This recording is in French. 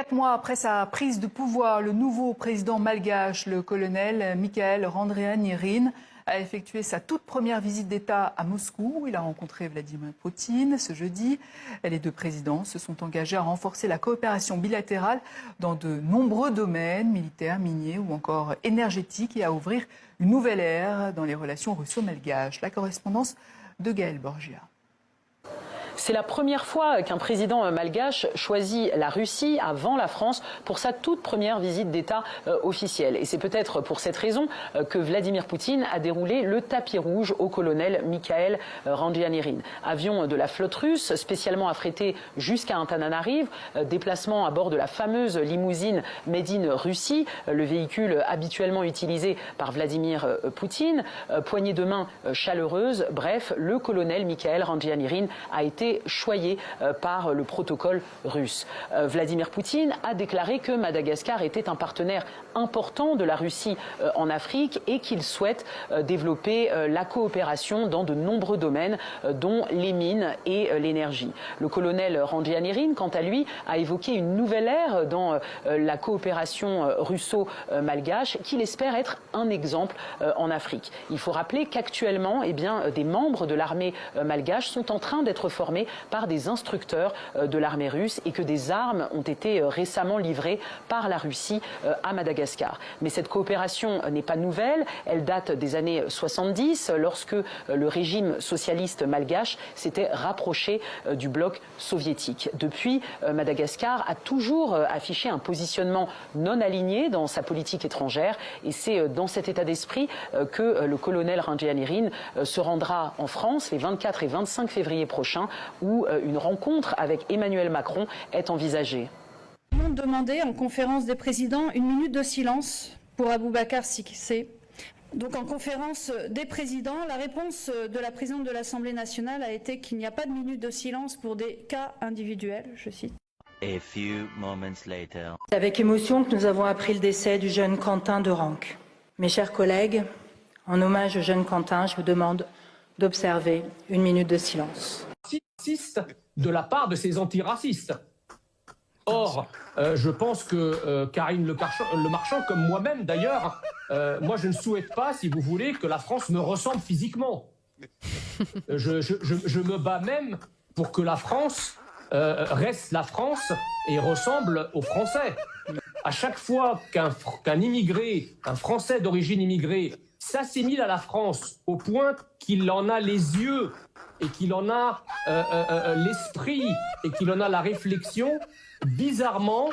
4 mois après sa prise de pouvoir, le nouveau président malgache, le colonel Mikaël Randrianirina, a effectué sa toute première visite d'État à Moscou, où il a rencontré Vladimir Poutine ce jeudi. Les deux présidents se sont engagés à renforcer la coopération bilatérale dans de nombreux domaines, militaires, miniers ou encore énergétiques, et à ouvrir une nouvelle ère dans les relations russo-malgaches. La correspondance de Gaël Borgia. C'est la première fois qu'un président malgache choisit la Russie avant la France pour sa toute première visite d'État officielle. Et c'est peut-être pour cette raison que Vladimir Poutine a déroulé le tapis rouge au colonel Mikaël Randrianirina. Avion de la flotte russe, spécialement affrété jusqu'à Antananarive, déplacement à bord de la fameuse limousine Made in Russie, le véhicule habituellement utilisé par Vladimir Poutine, poignée de main chaleureuse. Bref, le colonel Mikaël Randrianirina a été choyé par le protocole russe. Vladimir Poutine a déclaré que Madagascar était un partenaire important de la Russie en Afrique et qu'il souhaite développer la coopération dans de nombreux domaines, dont les mines et l'énergie. Le colonel Randrianirina, quant à lui, a évoqué une nouvelle ère dans la coopération russo-malgache qu'il espère être un exemple en Afrique. Il faut rappeler qu'actuellement, des membres de l'armée malgache sont en train d'être formés par des instructeurs de l'armée russe et que des armes ont été récemment livrées par la Russie à Madagascar. Mais cette coopération n'est pas nouvelle, elle date des années 70 lorsque le régime socialiste malgache s'était rapproché du bloc soviétique. Depuis, Madagascar a toujours affiché un positionnement non aligné dans sa politique étrangère et c'est dans cet état d'esprit que le colonel Randrianirina se rendra en France les 24 et 25 février prochains, où une rencontre avec Emmanuel Macron est envisagée. Nous avons demandé en conférence des présidents une minute de silence pour Aboubacar Cissé. Donc en conférence des présidents, la réponse de la présidente de l'Assemblée nationale a été qu'il n'y a pas de minute de silence pour des cas individuels, je cite. A few moments later. C'est avec émotion que nous avons appris le décès du jeune Quentin de Ranc. Mes chers collègues, en hommage au jeune Quentin, je vous demande d'observer une minute de silence. Raciste de la part de ces antiracistes. Or, je pense que Karine Le Marchand, comme moi-même d'ailleurs, moi je ne souhaite pas, si vous voulez, que la France me ressemble physiquement. Je me bats même pour que la France reste la France et ressemble aux Français. À chaque fois qu'un immigré, un Français d'origine immigrée, s'assimile à la France au point qu'il en a les yeux et qu'il en a l'esprit et qu'il en a la réflexion, bizarrement,